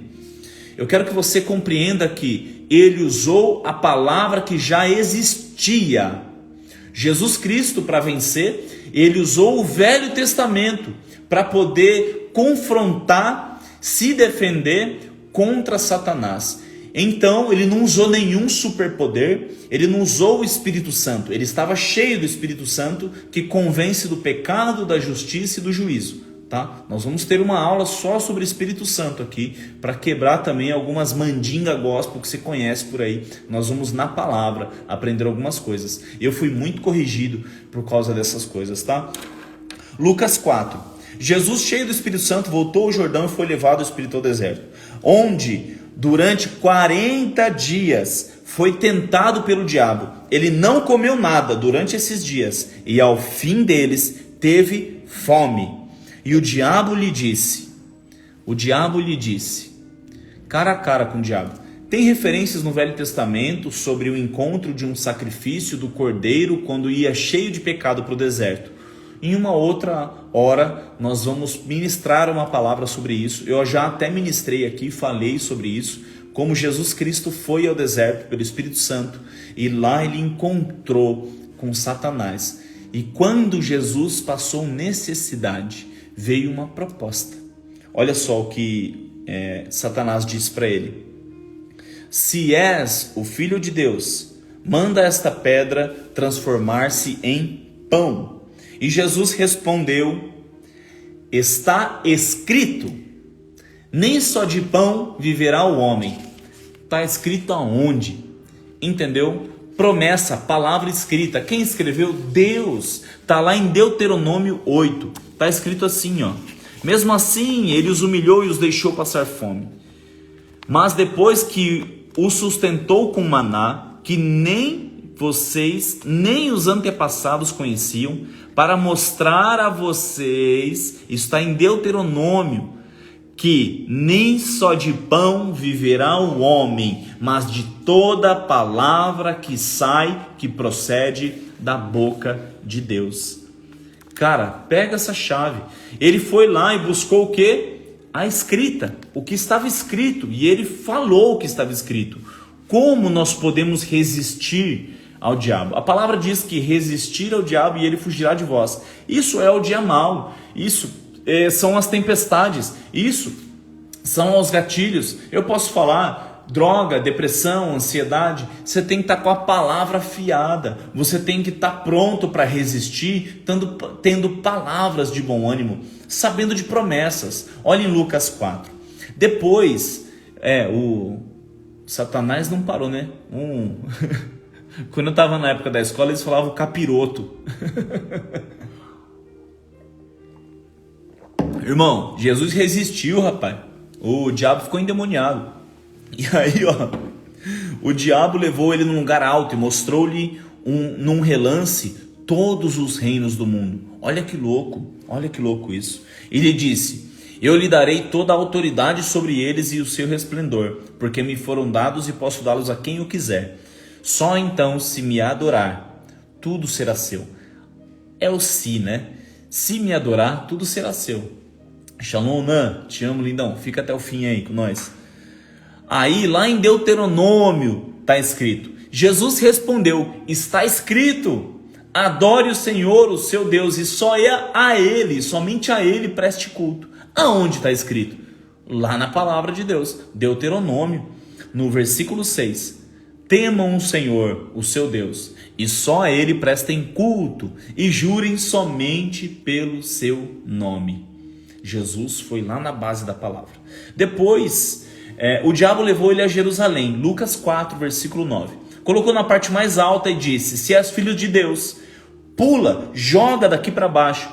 Eu quero que você compreenda que ele usou a palavra que já existia. Jesus Cristo, para vencer, ele usou o Velho Testamento para poder confrontar, se defender contra Satanás. Então, ele não usou nenhum superpoder, ele não usou o Espírito Santo, ele estava cheio do Espírito Santo que convence do pecado, da justiça e do juízo. Tá? Nós vamos ter uma aula só sobre o Espírito Santo aqui, para quebrar também algumas mandinga gospel que você conhece por aí. Nós vamos na palavra aprender algumas coisas. Eu fui muito corrigido por causa dessas coisas, tá? Lucas 4. Jesus, cheio do Espírito Santo, voltou ao Jordão e foi levado ao Espírito ao deserto, onde durante 40 dias foi tentado pelo diabo. Ele não comeu nada durante esses dias e ao fim deles teve fome. E o diabo lhe disse, cara a cara com o diabo. Tem referências no Velho Testamento sobre o encontro de um sacrifício do cordeiro quando ia cheio de pecado para o deserto. Em uma outra hora nós vamos ministrar uma palavra sobre isso. Eu já até ministrei aqui, falei sobre isso, como Jesus Cristo foi ao deserto pelo Espírito Santo e lá ele encontrou com Satanás. E quando Jesus passou necessidade, veio uma proposta. Olha só o que Satanás disse para ele: se és o Filho de Deus, manda esta pedra transformar-se em pão. E Jesus respondeu: está escrito, nem só de pão viverá o homem. Está escrito aonde? Entendeu? Promessa, palavra escrita. Quem escreveu? Deus. Está lá em Deuteronômio 8. Está escrito assim, ó. Mesmo assim, ele os humilhou e os deixou passar fome. Mas depois que os sustentou com maná, que nem vocês, nem os antepassados conheciam, para mostrar a vocês, está em Deuteronômio, que nem só de pão viverá o homem, mas de toda palavra que sai, que procede da boca de Deus. Cara, pega essa chave. Ele foi lá e buscou o quê? A escrita, o que estava escrito, e ele falou o que estava escrito. Como nós podemos resistir ao diabo? A palavra diz que resistir ao diabo e ele fugirá de vós. Isso é o dia mau, isso são as tempestades, isso são os gatilhos. Eu posso falar droga, depressão, ansiedade. Você tem que estar com a palavra afiada, você tem que estar pronto para resistir, tendo palavras de bom ânimo, sabendo de promessas. Olha em Lucas 4. Depois, o Satanás não parou, né? Quando eu estava na época da escola, eles falavam capiroto. Irmão, Jesus resistiu, rapaz. O diabo ficou endemoniado. E aí, ó, o diabo levou ele num lugar alto e mostrou-lhe num relance todos os reinos do mundo. Olha que louco isso. E lhe disse: eu lhe darei toda a autoridade sobre eles e o seu resplendor, porque me foram dados e posso dá-los a quem eu quiser. Só então, se me adorar, tudo será seu. É o se, né? Se me adorar, tudo será seu. Shalom, Nan, te amo, lindão. Fica até o fim aí com nós. Aí, lá em Deuteronômio, está escrito. Jesus respondeu: está escrito, adore o Senhor, o seu Deus, e só a Ele, somente a Ele preste culto. Aonde está escrito? Lá na palavra de Deus, Deuteronômio, no versículo 6. temam o Senhor, o seu Deus, e só a Ele prestem culto e jurem somente pelo seu nome. Jesus foi lá na base da palavra. Depois, o diabo levou ele a Jerusalém, Lucas 4, versículo 9. Colocou na parte mais alta e disse: se és filho de Deus, pula, joga daqui para baixo,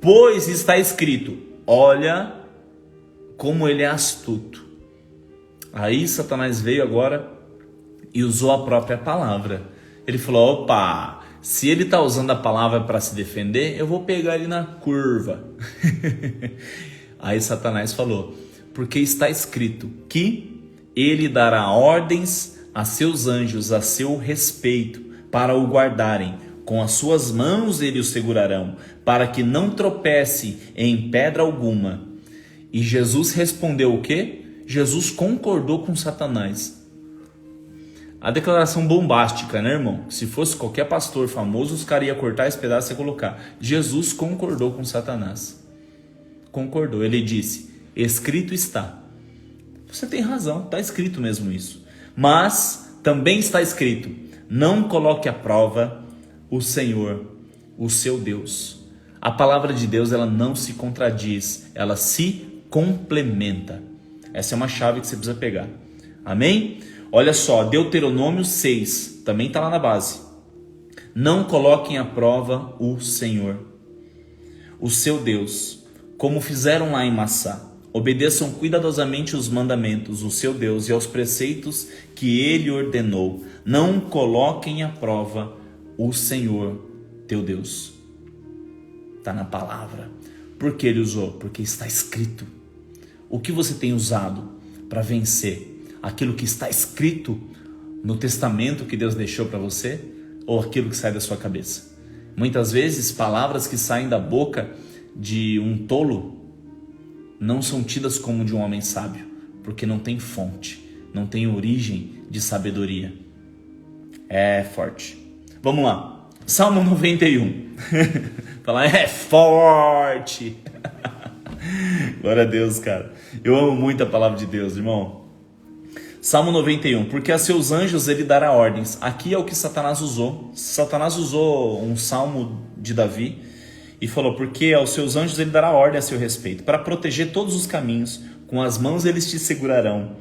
pois está escrito, olha como ele é astuto. Aí Satanás veio agora e usou a própria palavra. Ele falou: opa, se ele está usando a palavra para se defender, eu vou pegar ele na curva. Aí Satanás falou: porque está escrito que ele dará ordens a seus anjos a seu respeito, para o guardarem. Com as suas mãos ele o segurarão, para que não tropece em pedra alguma. E Jesus respondeu o quê? Jesus concordou com Satanás. A declaração bombástica, né, irmão? Se fosse qualquer pastor famoso, os caras iam cortar esse pedaço e colocar: Jesus concordou com Satanás. Concordou. Ele disse: escrito está. Você tem razão, está escrito mesmo isso. Mas também está escrito: não coloque à prova o Senhor, o seu Deus. A palavra de Deus, ela não se contradiz, ela se complementa. Essa é uma chave que você precisa pegar. Amém? Olha só, Deuteronômio 6, também está lá na base. Não coloquem à prova o Senhor, o seu Deus, como fizeram lá em Massá. Obedeçam cuidadosamente os mandamentos, o seu Deus, e aos preceitos que ele ordenou. Não coloquem à prova o Senhor, teu Deus. Está na palavra. Por que ele usou? Porque está escrito. O que você tem usado para vencer? Aquilo que está escrito no testamento que Deus deixou para você? Ou aquilo que sai da sua cabeça? Muitas vezes, palavras que saem da boca de um tolo não são tidas como de um homem sábio, porque não tem fonte, não tem origem de sabedoria. É forte. Vamos lá. Salmo 91. Falar é forte. Glória a Deus, cara. Eu amo muito a palavra de Deus, irmão. Salmo 91. Porque a seus anjos ele dará ordens. Aqui é o que Satanás usou. Satanás usou um salmo de Davi e falou: porque aos seus anjos ele dará ordem a seu respeito, para proteger todos os caminhos, com as mãos eles te segurarão,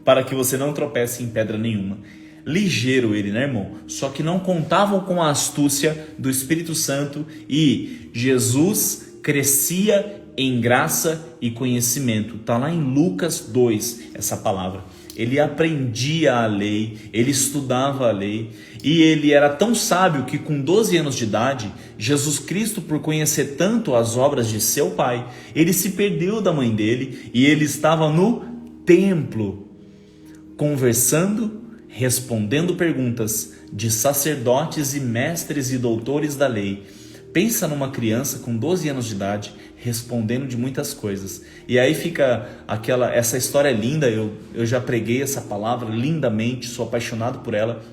para que você não tropece em pedra nenhuma. Ligeiro ele, né, irmão? Só que não contavam com a astúcia do Espírito Santo, e Jesus crescia em graça e conhecimento. Está lá em Lucas 2, essa palavra. Ele aprendia a lei, ele estudava a lei, e ele era tão sábio que com 12 anos de idade, Jesus Cristo, por conhecer tanto as obras de seu pai, ele se perdeu da mãe dele, e ele estava no templo, conversando, respondendo perguntas de sacerdotes e mestres e doutores da lei. Pensa numa criança com 12 anos de idade respondendo de muitas coisas. E aí fica essa história linda. Eu já preguei essa palavra lindamente, sou apaixonado por ela.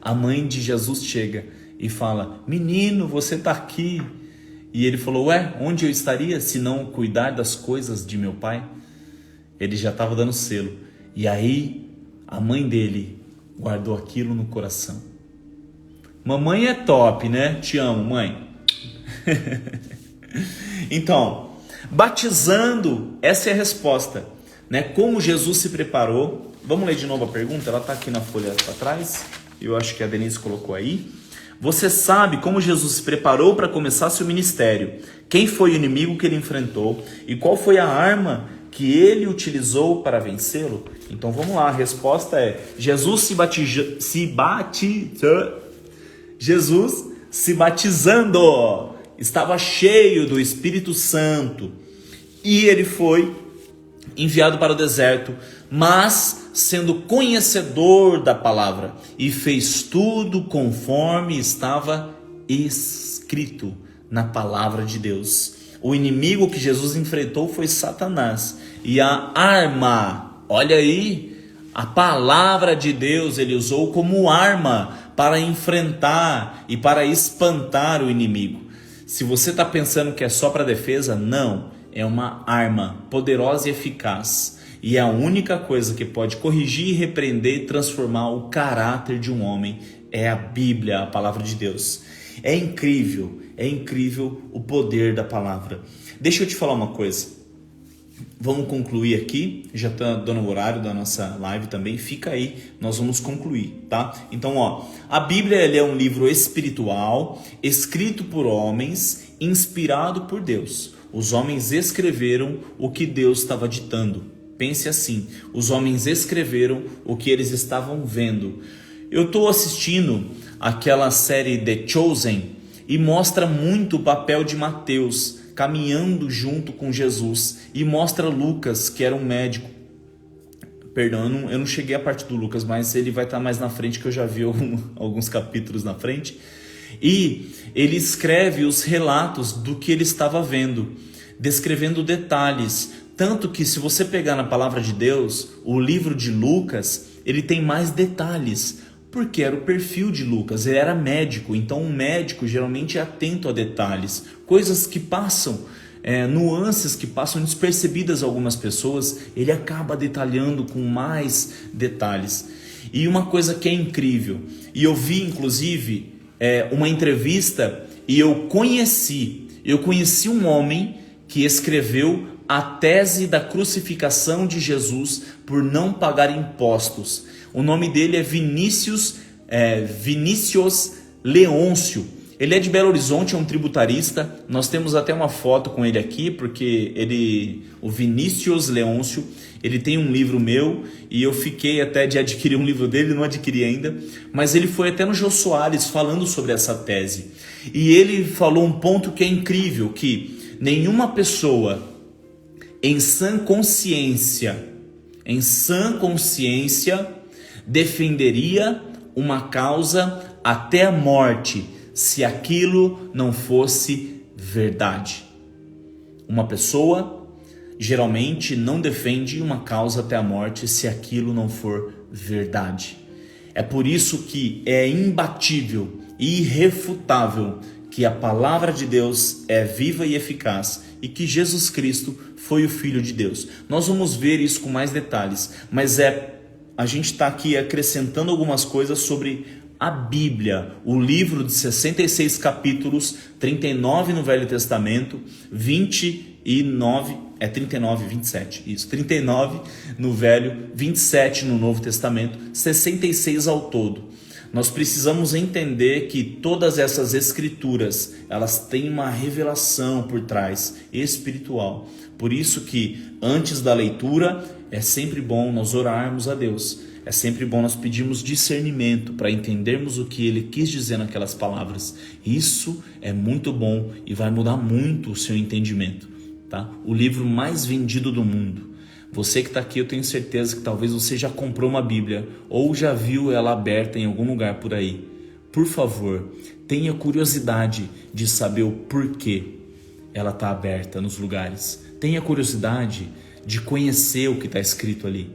A mãe de Jesus chega e fala: menino, você está aqui. E ele falou: ué, onde eu estaria se não cuidar das coisas de meu pai? Ele já estava dando selo. E aí a mãe dele guardou aquilo no coração. Mamãe é top, né? Te amo, mãe. Então, batizando, essa é a resposta, né? Como Jesus se preparou. Vamos ler de novo a pergunta? Ela está aqui na folha para trás. Eu acho que a Denise colocou aí. Você sabe como Jesus se preparou para começar seu ministério? Quem foi o inimigo que ele enfrentou? E qual foi a arma que ele utilizou para vencê-lo? Então vamos lá, a resposta é: Jesus Jesus se batizando, estava cheio do Espírito Santo, e ele foi enviado para o deserto, mas sendo conhecedor da palavra, e fez tudo conforme estava escrito na palavra de Deus. O inimigo que Jesus enfrentou foi Satanás, e a arma, olha aí, a palavra de Deus ele usou como arma para enfrentar e para espantar o inimigo. Se você está pensando que é só para defesa, não, é uma arma poderosa e eficaz. E a única coisa que pode corrigir, repreender e transformar o caráter de um homem é a Bíblia, a palavra de Deus. É incrível o poder da palavra. Deixa eu te falar uma coisa. Vamos concluir aqui, já está dando o horário da nossa live também, fica aí, nós vamos concluir, tá? Então, a Bíblia é um livro espiritual, escrito por homens, inspirado por Deus. Os homens escreveram o que Deus estava ditando. Pense assim, os homens escreveram o que eles estavam vendo. Eu estou assistindo aquela série The Chosen e mostra muito o papel de Mateus caminhando junto com Jesus, e mostra Lucas, que era um médico. Perdão, eu não cheguei à parte do Lucas, mas ele vai estar mais na frente, que eu já vi alguns capítulos na frente. E ele escreve os relatos do que ele estava vendo, descrevendo detalhes. Tanto que, se você pegar na palavra de Deus, o livro de Lucas, ele tem mais detalhes, porque era o perfil de Lucas, ele era médico, então um médico geralmente é atento a detalhes, coisas que passam, nuances que passam despercebidas a algumas pessoas, ele acaba detalhando com mais detalhes. E uma coisa que é incrível, e eu vi inclusive uma entrevista, e eu conheci um homem que escreveu a tese da crucificação de Jesus por não pagar impostos. O nome dele é Vinícius Leôncio. Ele é de Belo Horizonte, é um tributarista. Nós temos até uma foto com ele aqui, porque o Vinícius Leôncio, ele tem um livro meu, e eu fiquei até de adquirir um livro dele, não adquiri ainda, mas ele foi até no Jô Soares falando sobre essa tese. E ele falou um ponto que é incrível, que nenhuma pessoa em sã consciência, defenderia uma causa até a morte, se aquilo não fosse verdade. Uma pessoa geralmente não defende uma causa até a morte se aquilo não for verdade. É por isso que é imbatível e irrefutável que a palavra de Deus é viva e eficaz e que Jesus Cristo foi o Filho de Deus. Nós vamos ver isso com mais detalhes, mas a gente está aqui acrescentando algumas coisas sobre a Bíblia, o livro de 66 capítulos, 39 no Velho Testamento, 29, 39 no Velho, 27 no Novo Testamento, 66 ao todo. Nós precisamos entender que todas essas escrituras, elas têm uma revelação por trás, espiritual. Por isso que antes da leitura é sempre bom nós orarmos a Deus. É sempre bom nós pedirmos discernimento para entendermos o que Ele quis dizer naquelas palavras. Isso é muito bom e vai mudar muito o seu entendimento. Tá? O livro mais vendido do mundo. Você que está aqui, eu tenho certeza que talvez você já comprou uma Bíblia ou já viu ela aberta em algum lugar por aí. Por favor, tenha curiosidade de saber o porquê ela está aberta nos lugares. Tenha curiosidade de conhecer o que está escrito ali,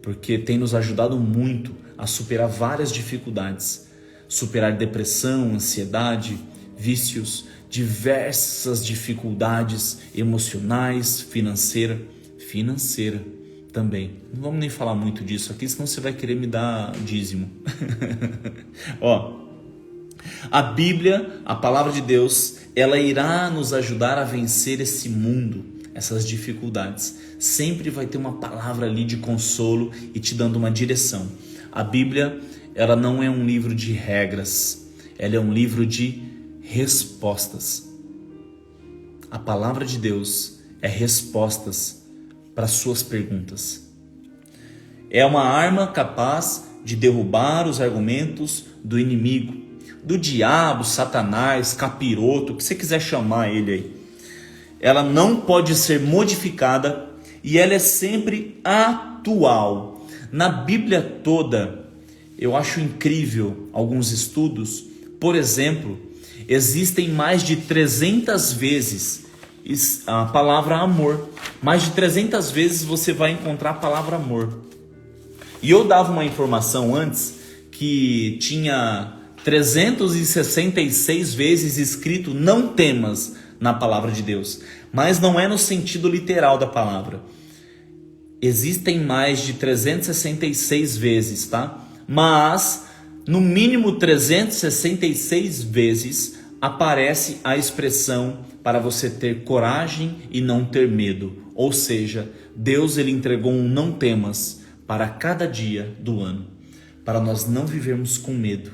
porque tem nos ajudado muito a superar várias dificuldades, superar depressão, ansiedade, vícios, diversas dificuldades emocionais, financeira também. Não vamos nem falar muito disso aqui, senão você vai querer me dar dízimo. A Bíblia, a palavra de Deus, ela irá nos ajudar a vencer esse mundo, essas dificuldades. Sempre vai ter uma palavra ali de consolo e te dando uma direção. A Bíblia, ela não é um livro de regras, ela é um livro de respostas. A palavra de Deus é respostas para suas perguntas. É uma arma capaz de derrubar os argumentos do inimigo, do diabo, Satanás, capiroto, o que você quiser chamar ele aí. Ela não pode ser modificada e ela é sempre atual. Na Bíblia toda, eu acho incrível alguns estudos. Por exemplo, existem mais de 300 vezes a palavra amor. Mais de 300 vezes você vai encontrar a palavra amor. E eu dava uma informação antes que tinha 366 vezes escrito não temas na palavra de Deus. Mas não é no sentido literal da palavra. Existem mais de 366 vezes, tá? Mas, no mínimo 366 vezes, aparece a expressão para você ter coragem e não ter medo. Ou seja, Deus ele entregou um não temas para cada dia do ano, para nós não vivermos com medo,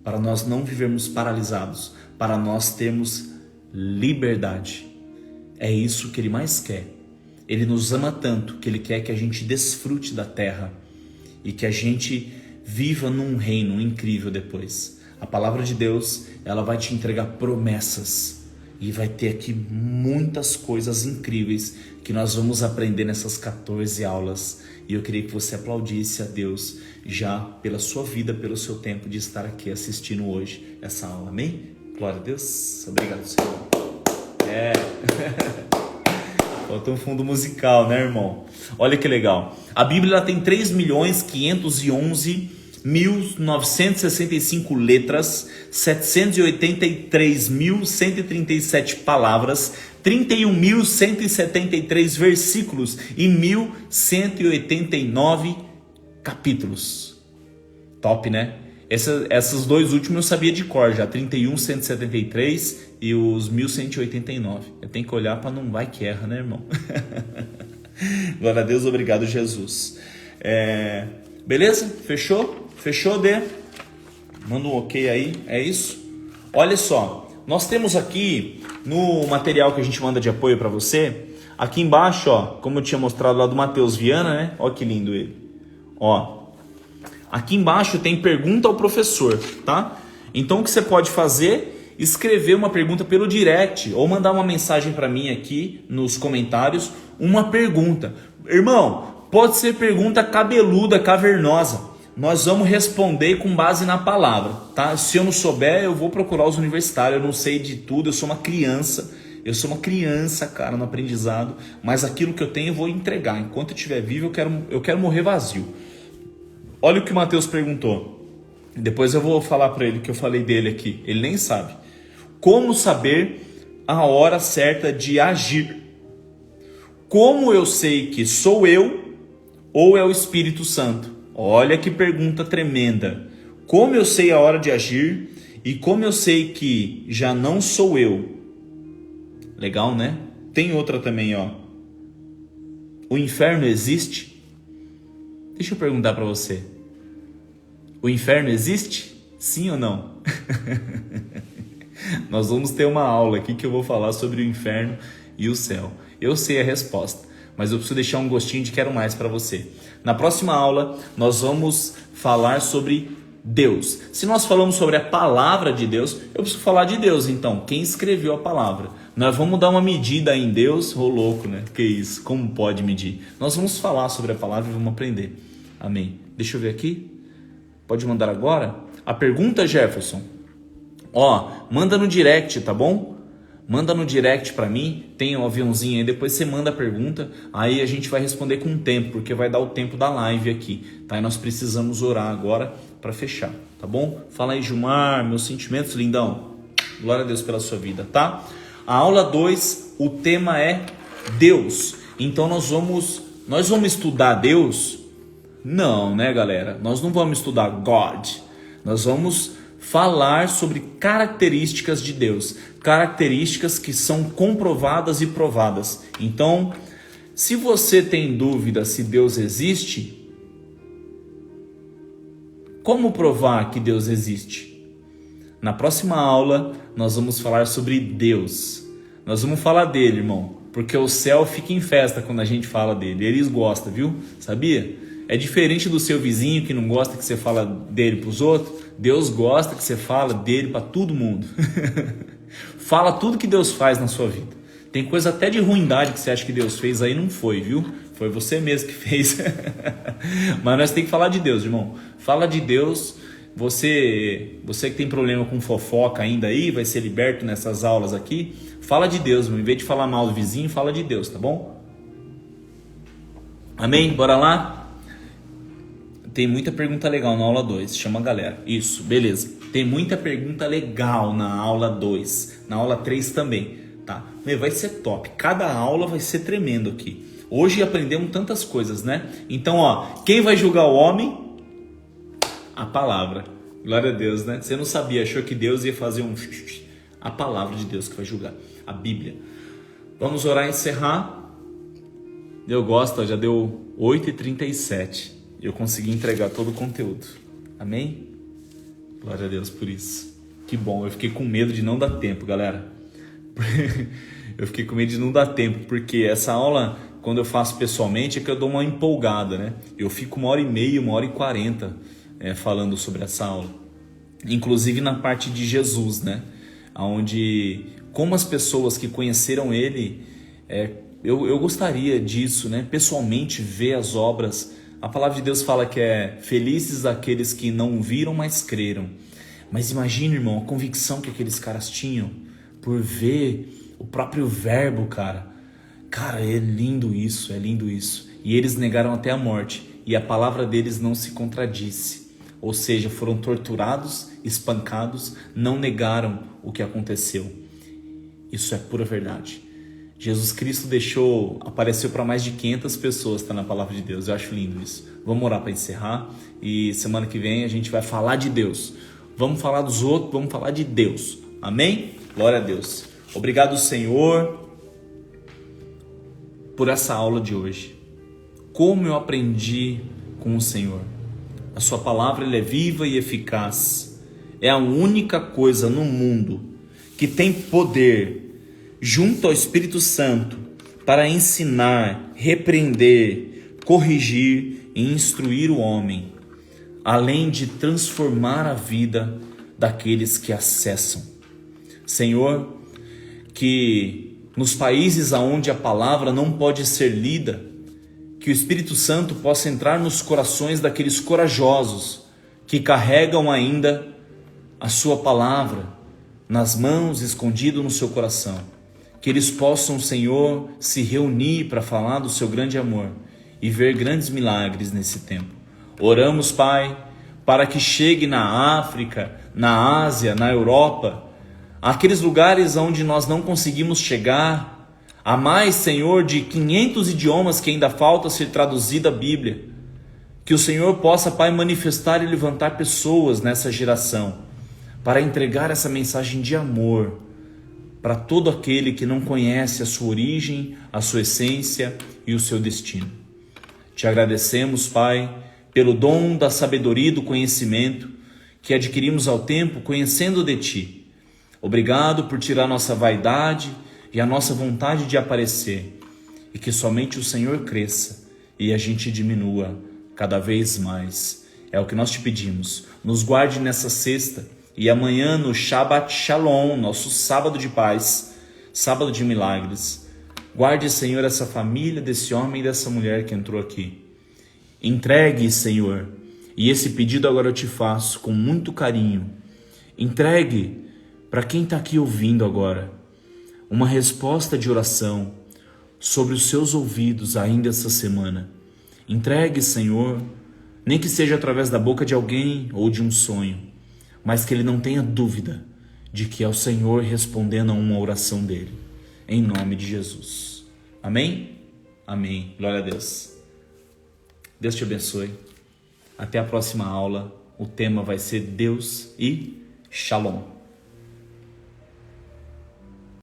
para nós não vivermos paralisados, para nós termos liberdade. É isso que Ele mais quer. Ele nos ama tanto que Ele quer que a gente desfrute da terra e que a gente viva num reino incrível depois. A palavra de Deus, ela vai te entregar promessas e vai ter aqui muitas coisas incríveis que nós vamos aprender nessas 14 aulas. E eu queria que você aplaudisse a Deus já pela sua vida, pelo seu tempo de estar aqui assistindo hoje essa aula. Amém? Glória a Deus. Obrigado, Senhor. Falta um fundo musical, né, irmão? Olha que legal. A Bíblia ela tem 3.511.965 letras, 783.137 palavras, 31.173 versículos e 1.189 capítulos. Top, né? Essas dois últimos eu sabia de cor já, 31.173 e os 1.189. Eu tenho que olhar para não vai que erra, né, irmão? Glória a Deus, obrigado, Jesus. Beleza? Fechou? Fechou, Dê? Manda um ok aí, é isso? Olha só, nós temos aqui no material que a gente manda de apoio para você, aqui embaixo, ó, como eu tinha mostrado lá do Matheus Viana, né? Ó que lindo ele. Ó, aqui embaixo tem pergunta ao professor, tá? Então o que você pode fazer? Escrever uma pergunta pelo direct ou mandar uma mensagem para mim aqui nos comentários, uma pergunta. Irmão, pode ser pergunta cabeluda, cavernosa. Nós vamos responder com base na palavra, tá? Se eu não souber, eu vou procurar os universitários, eu não sei de tudo, eu sou uma criança. Eu sou uma criança, cara, no aprendizado, mas aquilo que eu tenho eu vou entregar. Enquanto eu estiver vivo, eu quero morrer vazio. Olha o que o Matheus perguntou. Depois eu vou falar para ele o que eu falei dele aqui. Ele nem sabe. Como saber a hora certa de agir? Como eu sei que sou eu ou é o Espírito Santo? Olha que pergunta tremenda. Como eu sei a hora de agir e como eu sei que já não sou eu? Legal, né? Tem outra também, ó. O inferno existe? Deixa eu perguntar para você. O inferno existe? Sim ou não? Nós vamos ter uma aula aqui que eu vou falar sobre o inferno e o céu. Eu sei a resposta, mas eu preciso deixar um gostinho de quero mais para você. Na próxima aula, nós vamos falar sobre Deus. Se nós falamos sobre a palavra de Deus, eu preciso falar de Deus. Então, quem escreveu a palavra? Nós vamos dar uma medida em Deus. Ô louco, né? Que isso? Como pode medir? Nós vamos falar sobre a palavra e vamos aprender. Amém. Deixa eu ver aqui. Pode mandar agora? A pergunta, Jefferson. Ó, manda no direct, tá bom? Manda no direct para mim, tem um aviãozinho aí, depois você manda a pergunta, aí a gente vai responder com o tempo, porque vai dar o tempo da live aqui, tá? E nós precisamos orar agora para fechar, tá bom? Fala aí, Gilmar, meus sentimentos, lindão. Glória a Deus pela sua vida, tá? A aula 2, o tema é Deus. Então nós vamos estudar Deus? Não, né, galera? Nós não vamos estudar God. Nós vamos falar sobre características de Deus, características que são comprovadas e provadas. Então, se você tem dúvida se Deus existe, como provar que Deus existe? Na próxima aula, nós vamos falar sobre Deus. Nós vamos falar dele, irmão, porque o céu fica em festa quando a gente fala dele. Eles gostam, viu? Sabia? É diferente do seu vizinho que não gosta que você fala dele para os outros. Deus gosta que você fala dele para todo mundo. Fala tudo que Deus faz na sua vida. Tem coisa até de ruindade que você acha que Deus fez, aí não foi, viu? Foi você mesmo que fez. Mas nós temos que falar de Deus, irmão. Fala de Deus. Você que tem problema com fofoca ainda aí, vai ser liberto nessas aulas aqui. Fala de Deus, irmão. Em vez de falar mal do vizinho, fala de Deus, tá bom? Amém? Bora lá? Tem muita pergunta legal na aula 2, chama a galera. Isso, beleza. Tem muita pergunta legal na aula 2, na aula 3 também, tá? Vai ser top, cada aula vai ser tremendo aqui. Hoje aprendemos tantas coisas, né? Então, quem vai julgar o homem? A palavra. Glória a Deus, né? Você não sabia, achou que Deus ia fazer a palavra de Deus que vai julgar, a Bíblia. Vamos orar e encerrar. Eu gosto, já deu 8h37. Eu consegui entregar todo o conteúdo. Amém? Glória a Deus por isso. Que bom, eu fiquei com medo de não dar tempo, galera. Eu fiquei com medo de não dar tempo, porque essa aula, quando eu faço pessoalmente, é que eu dou uma empolgada, né? Eu fico 1h30, 1h40 falando sobre essa aula. Inclusive na parte de Jesus, né? Onde, como as pessoas que conheceram Ele, eu gostaria disso, né? Pessoalmente, ver as obras. A palavra de Deus fala que felizes aqueles que não viram, mas creram. Mas imagina, irmão, a convicção que aqueles caras tinham por ver o próprio verbo, cara. Cara, é lindo isso, é lindo isso. E eles negaram até a morte, e a palavra deles não se contradisse. Ou seja, foram torturados, espancados, não negaram o que aconteceu. Isso é pura verdade. Jesus Cristo apareceu para mais de 500 pessoas, está na palavra de Deus. Eu acho lindo isso. Vamos orar para encerrar, e semana que vem a gente vai falar de Deus. Vamos falar dos outros, vamos falar de Deus. Amém? Glória a Deus. Obrigado, Senhor, por essa aula de hoje. Como eu aprendi com o Senhor. A sua palavra é viva e eficaz. É a única coisa no mundo que tem poder, junto ao Espírito Santo, para ensinar, repreender, corrigir e instruir o homem, além de transformar a vida daqueles que acessam. Senhor, que nos países onde a palavra não pode ser lida, que o Espírito Santo possa entrar nos corações daqueles corajosos que carregam ainda a sua palavra nas mãos, escondido no seu coração. Que eles possam, Senhor, se reunir para falar do seu grande amor e ver grandes milagres nesse tempo. Oramos, Pai, para que chegue na África, na Ásia, na Europa, aqueles lugares onde nós não conseguimos chegar. Há mais, Senhor, de 500 idiomas que ainda falta ser traduzida a Bíblia. Que o Senhor possa, Pai, manifestar e levantar pessoas nessa geração para entregar essa mensagem de amor para todo aquele que não conhece a sua origem, a sua essência e o seu destino. Te agradecemos, Pai, pelo dom da sabedoria e do conhecimento que adquirimos ao tempo conhecendo de Ti. Obrigado por tirar nossa vaidade e a nossa vontade de aparecer, e que somente o Senhor cresça e a gente diminua cada vez mais. É o que nós te pedimos. Nos guarde nessa sexta e amanhã no Shabbat Shalom, nosso sábado de paz, sábado de milagres. Guarde, Senhor, essa família desse homem e dessa mulher que entrou aqui. Entregue, Senhor, e esse pedido agora eu te faço com muito carinho. Entregue para quem está aqui ouvindo agora uma resposta de oração sobre os seus ouvidos ainda essa semana. Entregue, Senhor, nem que seja através da boca de alguém ou de um sonho, mas que ele não tenha dúvida de que é o Senhor respondendo a uma oração dele. Em nome de Jesus. Amém? Amém. Glória a Deus. Deus te abençoe. Até a próxima aula. O tema vai ser Deus e Shalom.